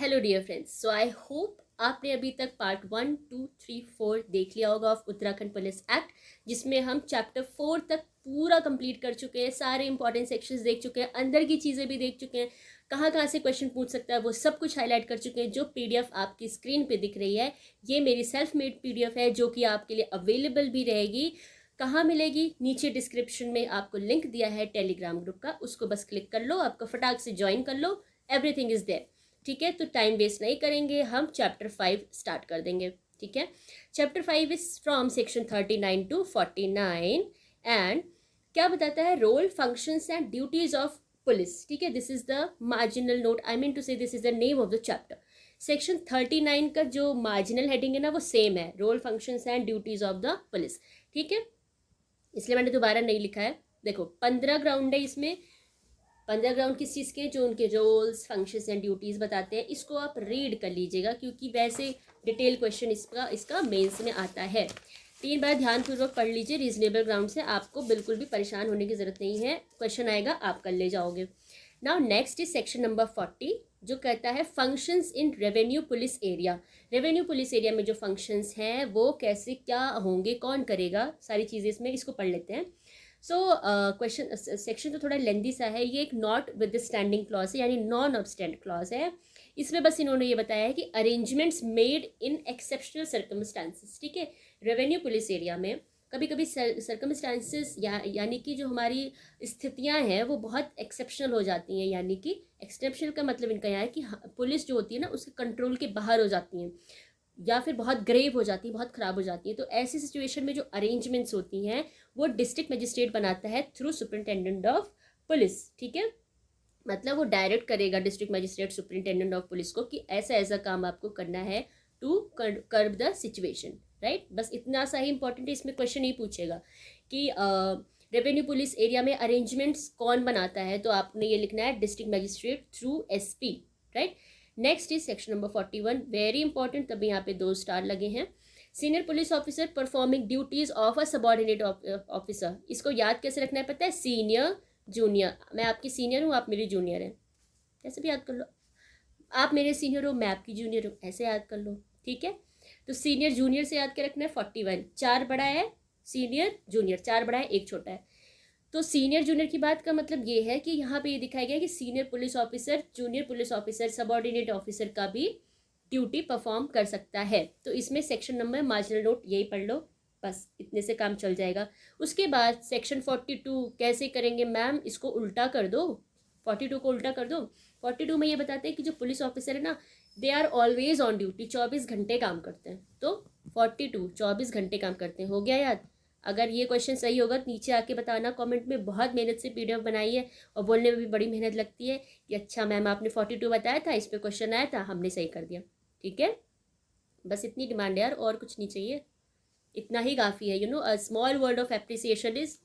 Hello dear friends, so I hope आपने अभी तक पार्ट 1, 2, 3, 4 देख लिया होगा ऑफ उत्तराखंड पुलिस एक्ट, जिसमें हम चैप्टर 4 तक पूरा कंप्लीट कर चुके हैं। सारे इंपॉर्टेंट सेक्शंस देख चुके हैं, अंदर की चीज़ें भी देख चुके हैं, कहाँ कहाँ से क्वेश्चन पूछ सकता है वो सब कुछ हाईलाइट कर चुके हैं। जो पीडीएफ आपकी स्क्रीन पे दिख रही है, ये मेरी सेल्फ मेड पीडीएफ है जो कि आपके लिए अवेलेबल भी रहेगी। कहाँ मिलेगी? नीचे डिस्क्रिप्शन में आपको लिंक दिया है टेलीग्राम ग्रुप का, उसको बस क्लिक कर लो, आपको फटाक से ज्वाइन कर लो, एवरीथिंग इज देयर। ठीक है, तो टाइम वेस्ट नहीं करेंगे, हम चैप्टर 5 स्टार्ट कर देंगे। ठीक है, chapter 5 is from section 39 to 49 and क्या बताता है? Role, functions and duties of police. ठीक है, this is the marginal note, I mean to say this is the name of the chapter. Section 39 का जो मार्जिनल हेडिंग है ना, वो सेम है, role, functions and duties of the police. ठीक है, इसलिए मैंने दोबारा नहीं लिखा है। देखो 15 ग्राउंड है इसमें। 15 ग्राउंड किस चीज़ के? जो उनके रोल्स, फंक्शंस एंड ड्यूटीज़ बताते हैं। इसको आप रीड कर लीजिएगा क्योंकि वैसे डिटेल क्वेश्चन इसका मेंस में आता है। 3 बार ध्यानपूर्वक पढ़ लीजिए रीजनेबल ग्राउंड से, आपको बिल्कुल भी परेशान होने की ज़रूरत नहीं है। क्वेश्चन आएगा, आप कर ले जाओगे। Now next is section number 40, जो कहता है functions in revenue police area. Revenue police area में जो फंक्शंस हैं वो कैसे क्या होंगे, कौन करेगा, सारी चीज़ें इसमें, इसको पढ़ लेते हैं। सो क्वेश्चन सेक्शन तो थोड़ा लेंदी सा है। ये एक नॉट विद स्टैंडिंग क्लॉज है, यानी नॉन ऑब्स्टेंट क्लॉज है। इसमें बस इन्होंने ये बताया है कि arrangements made in exceptional circumstances. ठीक है, रेवेन्यू पुलिस एरिया में कभी कभी सर्कमस्टांसिस यानी कि जो हमारी स्थितियां हैं वो बहुत एक्सेप्शनल हो जाती हैं। यानी कि एक्सेप्शनल का मतलब इनका यहाँ है कि पुलिस जो होती है ना उसके कंट्रोल के बाहर हो जाती हैं, या फिर बहुत ग्रेव हो जाती है, बहुत ख़राब हो जाती है। तो ऐसी सिचुएशन में जो अरेंजमेंट्स होती हैं वो डिस्ट्रिक्ट मजिस्ट्रेट बनाता है थ्रू सुपरिटेंडेंट ऑफ पुलिस। ठीक है, मतलब वो डायरेक्ट करेगा district magistrate superintendent of police को कि ऐसा ऐसा काम आपको करना है to curb the situation. Right, बस इतना सा ही इंपॉर्टेंट है। इसमें क्वेश्चन ही पूछेगा कि रेवेन्यू पुलिस एरिया में अरेंजमेंट्स कौन बनाता है, तो आपने ये लिखना है district magistrate through SP. Right, next is section number 41, very important, तभी यहाँ पे 2 स्टार लगे हैं। Senior police officer performing duties of a subordinate officer. इसको याद कैसे रखना है पता है? सीनियर जूनियर, मैं आपकी सीनियर हूँ, आप मेरी जूनियर हैं, ऐसे भी याद कर लो। आप मेरे सीनियर हो, मैं आपकी जूनियर हूँ, ऐसे याद कर लो। ठीक है, तो सीनियर जूनियर से याद के रखना है। 41, 4 बड़ा है, सीनियर जूनियर 4 बड़ा है, 1 छोटा है। तो सीनियर जूनियर की बात का मतलब ये है कि यहाँ पे ये दिखाया गया कि senior police officer, junior police officer, subordinate officer का भी ड्यूटी परफॉर्म कर सकता है। तो इसमें सेक्शन नंबर मार्जिनल नोट यही पढ़ लो, बस इतने से काम चल जाएगा। उसके बाद सेक्शन 42 कैसे करेंगे मैम? इसको उल्टा कर दो, 42 को उल्टा कर दो। 42 में ये बताते हैं कि जो पुलिस ऑफिसर है ना, they are always on duty, 24 घंटे काम करते हैं। तो 42 24 घंटे काम करते हैं, हो गया याद? अगर ये क्वेश्चन सही होगा नीचे आके बताना कमेंट में। बहुत मेहनत से पीडीएफ बनाई है और बोलने में भी बड़ी मेहनत लगती है कि अच्छा मैम आपने 42 बताया था, इस पर क्वेश्चन आया था, हमने सही कर दिया। ठीक है, बस इतनी डिमांड है यार, और कुछ नहीं चाहिए, इतना ही काफ़ी है। A small word of appreciation is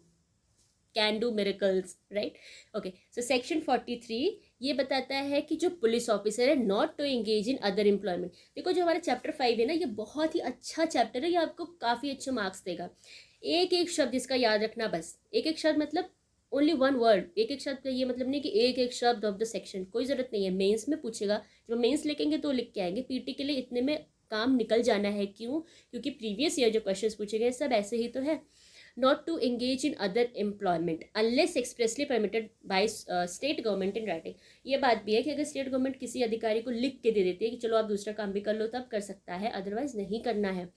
can do miracles. Right, okay. So section 43 ये बताता है कि जो पुलिस ऑफिसर है not to engage in other employment. देखो जो हमारा चैप्टर 5 है ना, ये बहुत ही अच्छा चैप्टर है, ये आपको काफ़ी अच्छे मार्क्स देगा। एक एक शब्द इसका याद रखना, बस एक एक शब्द, मतलब ओनली 1 वर्ड, एक एक शब्द का ये मतलब नहीं कि एक एक शब्द ऑफ द सेक्शन, कोई ज़रूरत नहीं है। मेंस में पूछेगा, जब मेंस लिखेंगे तो लिख के आएंगे, पीटी के लिए इतने में काम निकल जाना है। क्यों? क्योंकि प्रीवियस ईयर जो क्वेश्चन पूछे गए सब ऐसे ही तो है। not to engage in other employment unless expressly permitted by state government in writing। ये बात भी है कि अगर स्टेट गवर्नमेंट किसी अधिकारी को लिख के दे देती है कि चलो आप दूसरा काम भी कर लो, तब कर सकता है, अदरवाइज नहीं करना है।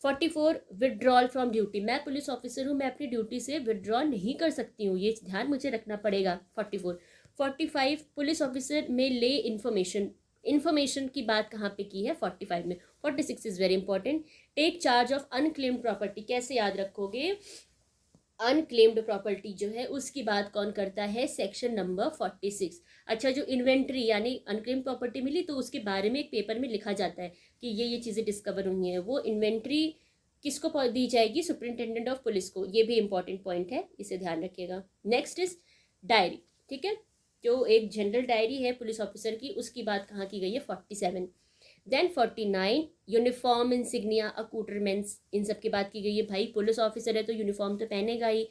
44 विड्रॉल फ्रॉम ड्यूटी। मैं पुलिस ऑफिसर हूँ, मैं अपनी ड्यूटी से विड्रॉ नहीं कर सकती हूँ, ये ध्यान मुझे रखना पड़ेगा। 44 45 पुलिस ऑफिसर में ले इन्फॉर्मेशन की बात कहाँ पे की है? 45 में। 46 is very important, take charge of unclaimed property. कैसे याद रखोगे? अनक्लेम्ड प्रॉपर्टी जो है उसकी बात कौन करता है? Section number 46। अच्छा, जो इन्वेंट्री यानी अनक्लेम्ड प्रॉपर्टी मिली तो उसके बारे में एक पेपर में लिखा जाता है कि ये चीज़ें डिस्कवर हुई हैं, वो इन्वेंट्री किसको दी जाएगी? सुपरिटेंडेंट ऑफ पुलिस को। ये भी इंपॉर्टेंट पॉइंट है, इसे ध्यान रखिएगा। Next is diary. ठीक है, जो एक जनरल डायरी है पुलिस ऑफिसर की, उसकी बात कहाँ की गई है? 47। देन 49 यूनिफॉर्म, इंसिग्निया, अकूटरमेंट्स, इन सब की बात की गई है। भाई पुलिस ऑफिसर है तो यूनिफॉर्म तो पहनेगा ही।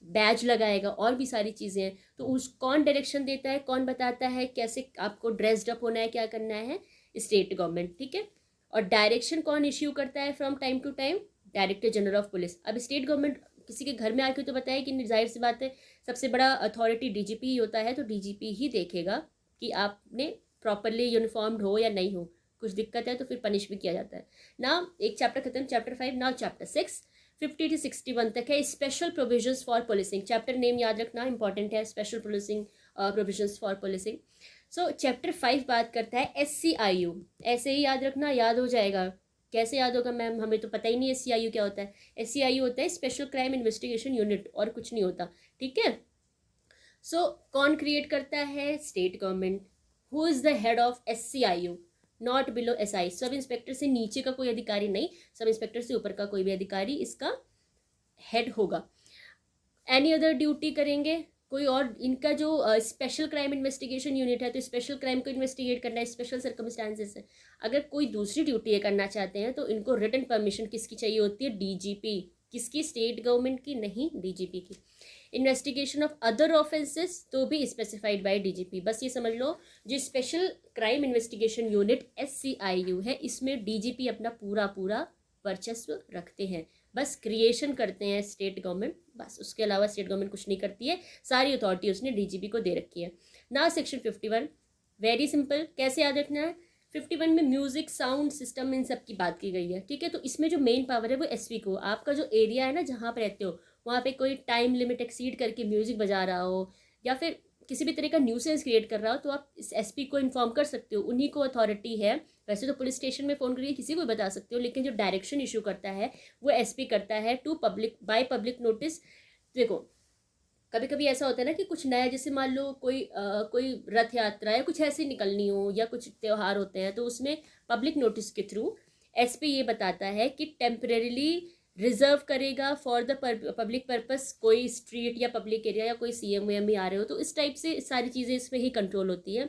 बैज लगाएगा, और भी सारी चीज़ें हैं। तो उस कौन डायरेक्शन देता है, कौन बताता है कैसे आपको ड्रेस्ड अप होना है, क्या करना है, स्टेट गवर्नमेंट, ठीक है। और डायरेक्शन कौन इश्यू करता है from time to time, director general of police. अब स्टेट गवर्नमेंट किसी के घर में आके तो बताया कि जाहिर सी बात है सबसे बड़ा अथॉरिटी डीजीपी ही होता है, तो डीजीपी ही देखेगा कि आपने प्रॉपरली यूनिफॉर्म्ड हो या नहीं हो। कुछ दिक्कत है तो फिर पनिश भी किया जाता है ना। एक चैप्टर खत्म, चैप्टर 5। नाउ चैप्टर 6 50 to 61 तक है, special provisions for policing. Chapter name याद रखना इंपॉर्टेंट है, special policing provisions for policing. So chapter 5 बात करता है SCIU। ऐसे ही याद रखना, याद हो जाएगा। कैसे याद होगा मैम, हमें तो पता ही नहीं SCIU क्या होता है। SCIU होता है स्पेशल क्राइम इन्वेस्टिगेशन यूनिट, और कुछ नहीं होता, ठीक है। सो कौन क्रिएट करता है, state government. Who is the head of SCIU, not below SI। Sub inspector से नीचे का कोई अधिकारी नहीं, सब इंस्पेक्टर से ऊपर का कोई भी अधिकारी इसका हेड होगा। एनी अदर ड्यूटी करेंगे कोई और, इनका जो स्पेशल क्राइम इन्वेस्टिगेशन यूनिट है, तो स्पेशल क्राइम को इन्वेस्टिगेट करना है, स्पेशल सर्कमस्टांसेस है। अगर कोई दूसरी ड्यूटी ये करना चाहते हैं तो इनको रिटन परमिशन किसकी चाहिए होती है, DGP। किसकी, स्टेट गवर्नमेंट की, नहीं DGP की। इन्वेस्टिगेशन ऑफ अदर ऑफेंसेस तो भी स्पेसिफाइड बाय DGP। बस ये समझ लो, जो special crime investigation unit SCIU है, इसमें DGP अपना पूरा पूरा वर्चस्व रखते हैं। बस क्रिएशन करते हैं स्टेट गवर्नमेंट, बस उसके अलावा स्टेट गवर्नमेंट कुछ नहीं करती है। सारी अथॉरिटी उसने DGP को दे रखी है ना। सेक्शन 51 वेरी सिंपल, कैसे याद रखना है। 51 में म्यूजिक, साउंड सिस्टम, इन सब की बात की गई है, ठीक है। तो इसमें जो मेन पावर है वो SP को। आपका जो एरिया है ना, जहाँ पर रहते हो, वहाँ पे कोई टाइम लिमिट एक्सीड करके म्यूजिक बजा रहा हो या फिर किसी भी तरह का न्यूसेंस क्रिएट कर रहा हो, तो आप इस SP को इन्फॉर्म कर सकते हो, उन्हीं को अथॉरिटी है। वैसे तो पुलिस स्टेशन में फ़ोन करके किसी को भी बता सकते हो, लेकिन जो डायरेक्शन इशू करता है वो SP करता है, to public, by public notice. देखो कभी कभी ऐसा होता है ना कि कुछ नया, जैसे मान लो कोई रथ यात्रा या कुछ ऐसी निकलनी हो, या कुछ त्यौहार होते हैं, तो उसमें पब्लिक नोटिस के थ्रू SP ये बताता है कि टेम्परेरीली रिजर्व करेगा फॉर द पब्लिक पर्पस, कोई स्ट्रीट या पब्लिक एरिया या कोई CM भी आ रहे हो, तो इस टाइप से सारी चीज़ें इसमें ही कंट्रोल होती है।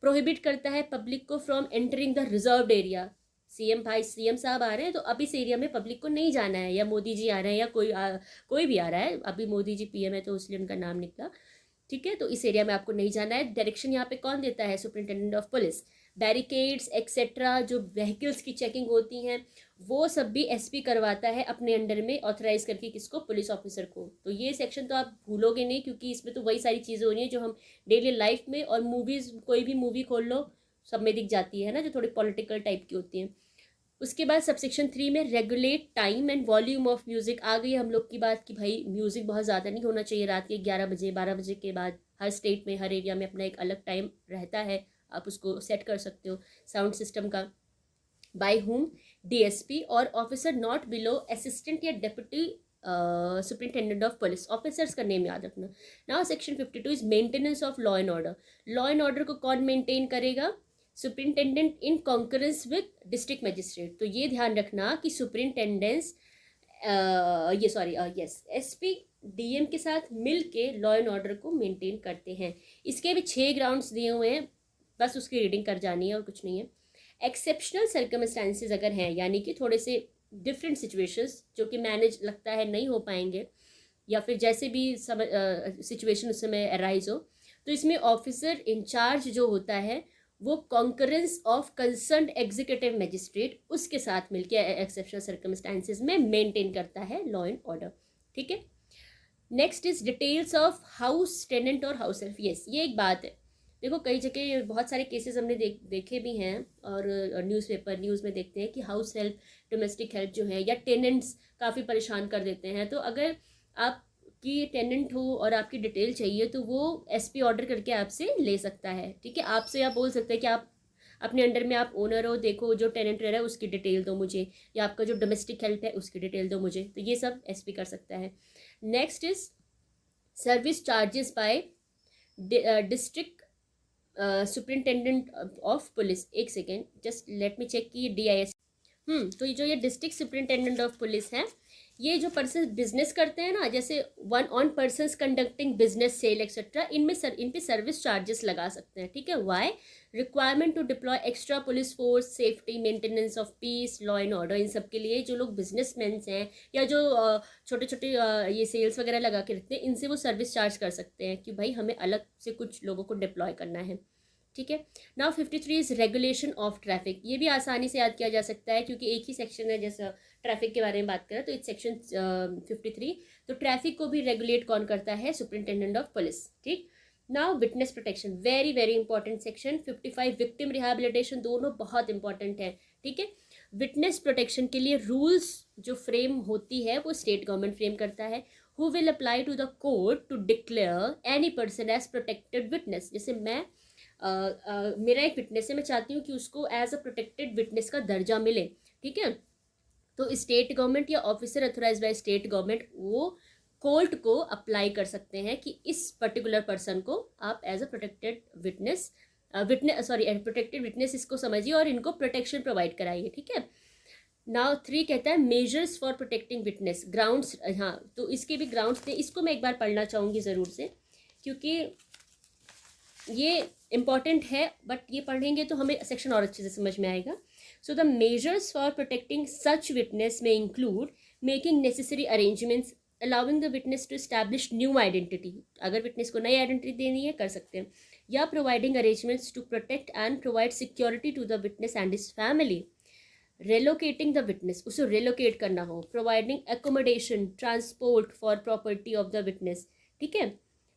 प्रोहिबिट करता है पब्लिक को from entering the reserved area. CM साहब आ रहे हैं तो अब इस एरिया में पब्लिक को नहीं जाना है, या मोदी जी आ रहे हैं, या कोई भी आ रहा है, अभी मोदी जी PM है तो इसलिए उनका नाम निकला, ठीक है। तो इस एरिया में आपको नहीं जाना है। डायरेक्शन यहाँ पे कौन देता है, superintendent of police. Barricades etcetera, जो व्हीकल्स की चेकिंग होती हैं, वो सब भी SP करवाता है अपने अंडर में, ऑथराइज करके, किसको, पुलिस ऑफिसर को। तो ये सेक्शन तो आप भूलोगे नहीं, क्योंकि इसमें तो वही सारी चीज़ें हो रही हैं जो हम डेली लाइफ में, और मूवीज़, कोई भी मूवी खोल लो सब में दिख जाती है ना, जो थोड़ी पॉलिटिकल टाइप की होती हैं। उसके बाद सबसेक्शन 3 में regulate time and volume of music. आ गई हम लोग की बात कि भाई म्यूजिक बहुत ज़्यादा नहीं होना चाहिए, रात के 11 बजे 12 बजे के बाद। हर स्टेट में, हर एरिया में अपना एक अलग टाइम रहता है, आप उसको सेट कर सकते हो साउंड सिस्टम का। बाय हुम, DSP और ऑफिसर नॉट बिलो असिस्टेंट या deputy superintendent of police. Officers का नेम याद रखना। Now section 52 is maintenance of law and order. Law and order को कौन मेंटेन करेगा, superintendent in concurrence with district magistrate. तो ये ध्यान रखना कि सुपरिटेंडेंस SP DM के साथ मिल के लॉ एंड ऑर्डर को मेंटेन करते हैं। इसके भी 6 ग्राउंड्स दिए हुए हैं, बस उसकी रीडिंग कर जानी है और कुछ नहीं है। एक्सेप्शनल सर्कमस्टांसेस अगर हैं, यानी कि थोड़े से डिफरेंट सिचुएशंस जो कि मैनेज लगता है नहीं हो पाएंगे, या फिर जैसे भी सिचुएशन उस समय अराइज हो, तो इसमें ऑफिसर इंचार्ज जो होता है वो concurrence of concern executive magistrate, उसके साथ मिलकर एक्सेप्शनल सर्कमस्टांसेस में मेंटेन करता है लॉ एंड ऑर्डर, ठीक है। Next is details of house tenant और हाउस हेल्प। यस, ये एक बात है। देखो कई जगह बहुत सारे केसेस हमने देखे भी हैं, और न्यूज़ में देखते हैं कि हाउस हेल्प, डोमेस्टिक हेल्प जो है, या टेनेंट्स काफ़ी परेशान कर देते हैं। तो अगर आपकी टेनेंट हो और आपकी डिटेल चाहिए, तो वो SP ऑर्डर करके आपसे ले सकता है, ठीक है। आपसे आप बोल सकते हैं कि आप अपने अंडर में आप ओनर हो, देखो जो टेनेंट रह रहा है उसकी डिटेल दो मुझे, या आपका जो डोमेस्टिक हेल्प है उसकी डिटेल दो मुझे। तो ये सब SP कर सकता है। Next is service charges by district superintendent of police. एक second, just let me check कि DIS। तो ये जो ये डिस्ट्रिक्ट सुपरिटेंडेंट ऑफ पुलिस है, ये जो पर्सन बिजनेस करते हैं ना, जैसे one on persons conducting business sale etcetera, इन पे सर्विस चार्जेस लगा सकते हैं, ठीक है। Why? Requirement to deploy extra police force, safety, maintenance of peace, law and order, इन सब के लिए जो लोग बिजनेसमैन हैं या जो छोटे छोटे ये सेल्स वगैरह लगा के रखते हैं, इनसे वो सर्विस चार्ज कर सकते हैं कि भाई हमें अलग से कुछ लोगों को डिप्लॉय करना है, ठीक है। Now 53 is regulation of traffic. ये भी आसानी से याद किया जा सकता है क्योंकि एक ही सेक्शन है, जैसा ट्रैफिक के बारे में बात करें तो इट्स सेक्शन 53। तो ट्रैफिक को भी रेगुलेट कौन करता है? सुपरिंटेंडेंट ऑफ पुलिस, ठीक। Now witness protection, very very important section 55। Victim rehabilitation, दोनों बहुत इंपॉर्टेंट है, ठीक है। विटनेस प्रोटेक्शन के लिए रूल्स जो फ्रेम होती है वो स्टेट गवर्नमेंट फ्रेम करता है। Who will apply to the court to declare any person as protected witness. जैसे मैं मेरा एक विटनेस है, मैं चाहती हूँ कि उसको एज अ प्रोटेक्टेड विटनेस का दर्जा मिले, ठीक है। तो स्टेट गवर्नमेंट या officer authorise by state government वो कोर्ट को अप्लाई कर सकते हैं कि इस पर्टिकुलर पर्सन को आप as a protected witness protected witness इसको समझिए और इनको प्रोटेक्शन प्रोवाइड कराइए, ठीक है। नाउ 3 कहता है measures for protecting witness, grounds. हाँ, तो इसके भी ग्राउंड्स थे, इसको मैं एक बार पढ़ना चाहूँगी ज़रूर से क्योंकि ये इम्पॉर्टेंट है, बट ये पढ़ेंगे तो हमें सेक्शन और अच्छे से समझ में आएगा। So the measures for protecting such witness में include making necessary arrangements, allowing the witness to establish new identity, अगर विटनेस को नई आइडेंटिटी देनी है कर सकते हैं, या providing arrangements to protect and provide security to the witness and his family, relocating the witness, उसे रेलोकेट करना हो, providing accommodation, transport for property of the witness, ठीक है।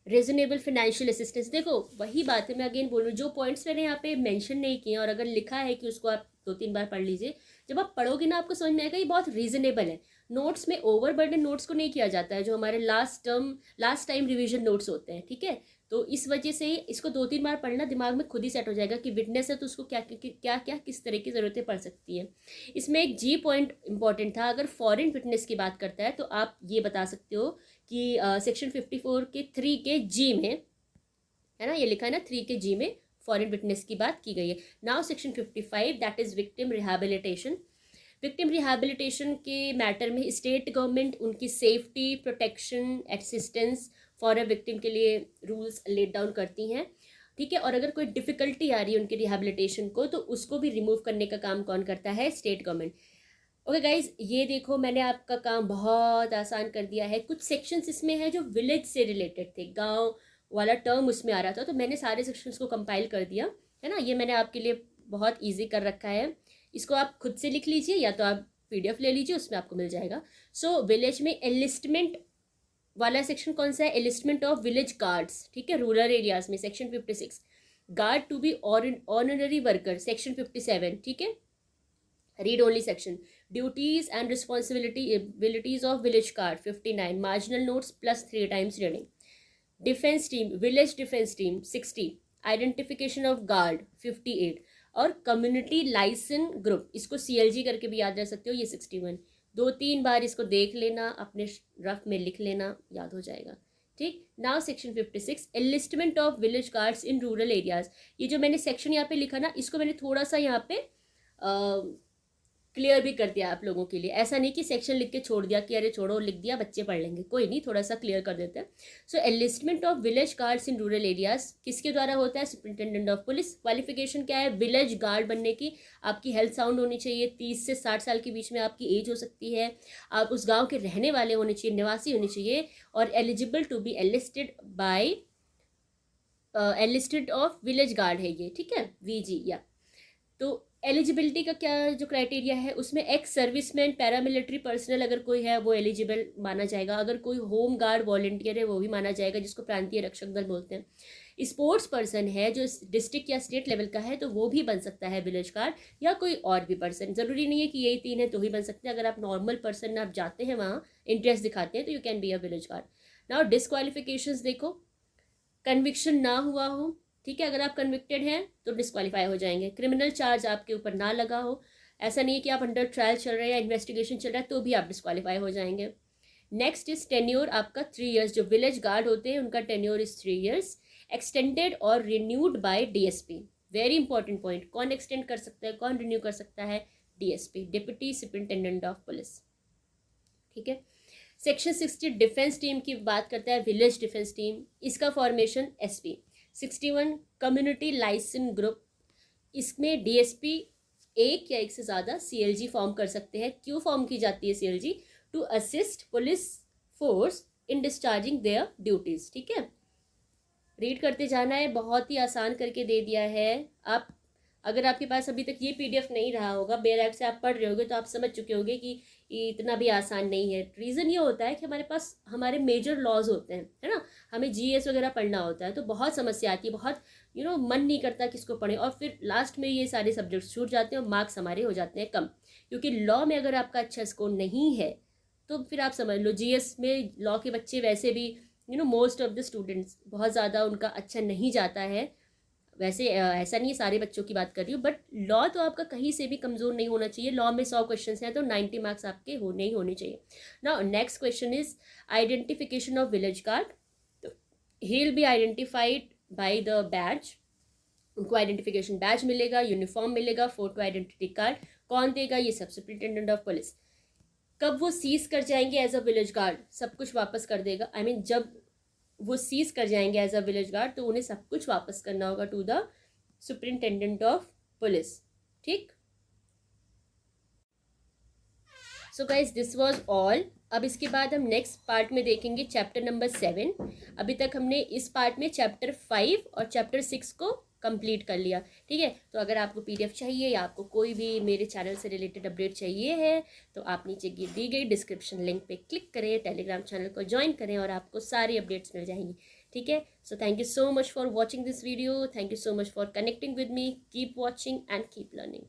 रीजनेबल फाइनेंशियल असिस्टेंस, देखो वही बात है, मैं अगेन बोलूँ, जो पॉइंट्स मैंने यहाँ पे मेंशन नहीं किए और अगर लिखा है कि उसको आप 2-3 बार पढ़ लीजिए, जब आप पढ़ोगे ना आपको समझ में आएगा ये बहुत रीजनेबल है। नोट्स में ओवरबर्डन नोट्स को नहीं किया जाता है, जो हमारे लास्ट टाइम रिवीजन नोट्स होते हैं, ठीक है। तो इस वजह से इसको 2-3 बार पढ़ना, दिमाग में खुद ही सेट हो जाएगा कि विटनेस है तो उसको क्या क्या क्या किस तरह की ज़रूरतें पड़ सकती है। इसमें एक जी पॉइंट इंपॉर्टेंट था, अगर फॉरेन विटनेस की बात करता है तो आप ये बता सकते हो कि सेक्शन 54 के 3 के जी में, है ना, ये लिखा है ना 3 के जी में फॉरेन विटनेस की बात की गई है। Now section 55 that is victim rehabilitation. Victim rehabilitation के मैटर में स्टेट गवर्नमेंट उनकी safety, protection, assistance for a victim के लिए रूल्स लेट डाउन करती हैं, ठीक है। और अगर कोई डिफिकल्टी आ रही है उनकी रिहैबिलिटेशन को तो उसको भी रिमूव करने का काम कौन करता है? State government. ओके गाइज, ये देखो मैंने आपका काम बहुत आसान कर दिया है। कुछ सेक्शंस इसमें है जो विलेज से रिलेटेड थे, गांव वाला टर्म उसमें आ रहा था, तो मैंने सारे सेक्शंस को कंपाइल कर दिया है ना। ये मैंने आपके लिए बहुत इजी कर रखा है, इसको आप खुद से लिख लीजिए या तो आप PDF ले लीजिए, उसमें आपको मिल जाएगा। सो विलेज में एलिस्टमेंट वाला सेक्शन कौन सा है? एलिस्टमेंट ऑफ विलेज गार्ड्स, ठीक है, रूरल एरियाज में section 56। Guard to be honorary worker section 57, ठीक है, read only section. Duties and responsibilities of village guard 59, marginal notes plus 3 times reading. Defence team, village defence team 60, identification of guard 58, और community liaison group, इसको CLG करके भी याद रख सकते हो, ये 61। 2-3 बार इसको देख लेना, अपने रफ में लिख लेना, याद हो जाएगा, ठीक। Now section 56 enlistment of village guards in rural areas. ये जो मैंने सेक्शन यहाँ पे लिखा ना, इसको मैंने थोड़ा सा यहाँ पे क्लियर भी कर दिया आप लोगों के लिए, ऐसा नहीं कि सेक्शन लिख के छोड़ दिया कि अरे छोड़ो लिख दिया बच्चे पढ़ लेंगे, कोई नहीं, थोड़ा सा क्लियर कर देते हैं। So enlistment of village guards in rural areas किसके द्वारा होता है? Superintendent of police. क्वालिफिकेशन क्या है विलेज गार्ड बनने की? आपकी हेल्थ साउंड होनी चाहिए, 30 से 60 साल के बीच में आपकी एज हो सकती है, आप उस गाँव के रहने वाले होने चाहिए, निवासी होने चाहिए, और eligible to be enlisted of village guard है ये, ठीक है, VG। या तो एलिजिबिलिटी का क्या जो क्राइटेरिया है उसमें एक्स सर्विसमैन, पैरामिलिट्री पर्सनल अगर कोई है वो एलिजिबल माना जाएगा, अगर कोई होम गार्ड वॉलंटियर है वो भी माना जाएगा, जिसको प्रांतीय रक्षक दल बोलते हैं। स्पोर्ट्स पर्सन है जो डिस्ट्रिक्ट या स्टेट लेवल का है तो वो भी बन सकता है विलेज गार्ड, या कोई और भी पर्सन, ज़रूरी नहीं है कि यही 3 है तो ही बन सकते हैं। अगर आप नॉर्मल पर्सन आप जाते हैं वहाँ इंटरेस्ट दिखाते हैं तो you can be a village guard. Now disqualifications देखो, कन्विक्शन ना हुआ हो, ठीक है, अगर आप कन्विक्टेड हैं तो डिस्क्वालीफाई हो जाएंगे, क्रिमिनल चार्ज आपके ऊपर ना लगा हो, ऐसा नहीं है कि आप अंडर ट्रायल चल रहे हैं या इन्वेस्टिगेशन चल रहा है तो भी आप डिस्क्वालीफाई हो जाएंगे। नेक्स्ट इज टेन्योर आपका 3 years, जो विलेज गार्ड होते हैं उनका टेन्योर इज 3 years, एक्सटेंडेड और renewed by DSP। Very important point, कौन एक्सटेंड कर सकता है, कौन रिन्यू कर सकता है? DSP, deputy superintendent of police, ठीक है। सेक्शन 60 डिफेंस टीम की बात करता है, विलेज डिफेंस टीम, इसका formation SP. 61 community licence group, इसमें डीएसपी एक या एक से ज़्यादा सीएलजी फॉर्म कर सकते हैं। क्यों फॉर्म की जाती है CLG? To assist police force in discharging their duties. ठीक है, रीड करते जाना है, बहुत ही आसान करके दे दिया है। आप अगर आपके पास अभी तक ये पीडीएफ नहीं रहा होगा, बेयर एक्ट से आप पढ़ रहे होगे, तो आप समझ चुके होंगे कि इतना भी आसान नहीं है। रीज़न ये होता है कि हमारे पास हमारे मेजर लॉज होते हैं, है ना, हमें जीएस वगैरह पढ़ना होता है, तो बहुत समस्या आती है, बहुत मन नहीं करता किसको पढ़ें, और फिर लास्ट में ये सारे सब्जेक्ट्स छूट जाते हैं और मार्क्स हमारे हो जाते हैं कम। क्योंकि लॉ में अगर आपका अच्छा स्कोर नहीं है तो फिर आप समझ लो, जीएस में लॉ के बच्चे वैसे भी मोस्ट ऑफ द स्टूडेंट्स बहुत ज़्यादा उनका अच्छा नहीं जाता है। वैसे ऐसा नहीं है, सारे बच्चों की बात कर रही हूँ, बट लॉ तो आपका कहीं से भी कमज़ोर नहीं होना चाहिए। लॉ में 100 क्वेश्चंस हैं तो 90 मार्क्स आपके होने ही होने चाहिए। Now next question is identification of village guard. तो he will be identified by the badge, उनको आइडेंटिफिकेशन बैज मिलेगा, यूनिफॉर्म मिलेगा, फोटो आइडेंटिटी कार्ड। कौन देगा? ये सब सुपरिटेंडेंट ऑफ पुलिस। कब वो सीज कर जाएंगे एज अ विलेज गार्ड? सब कुछ वापस कर देगा। आई मीन जब वो सीज कर जाएंगे एज अ विलेज गार्ड तो उन्हें सब कुछ वापस करना होगा to the superintendent of police. ठीक, so guys this was all. अब इसके बाद हम नेक्स्ट पार्ट में देखेंगे चैप्टर नंबर 7। अभी तक हमने इस पार्ट में चैप्टर 5 और चैप्टर 6 को कंप्लीट कर लिया। ठीक है, तो अगर आपको पीडीएफ चाहिए या आपको कोई भी मेरे चैनल से रिलेटेड अपडेट चाहिए है तो आप नीचे दी गई डिस्क्रिप्शन लिंक पे क्लिक करें, टेलीग्राम चैनल को ज्वाइन करें और आपको सारी अपडेट्स मिल जाएंगी। ठीक है, so thank you so much for watching this video, thank you so much for connecting with me, keep watching and keep learning.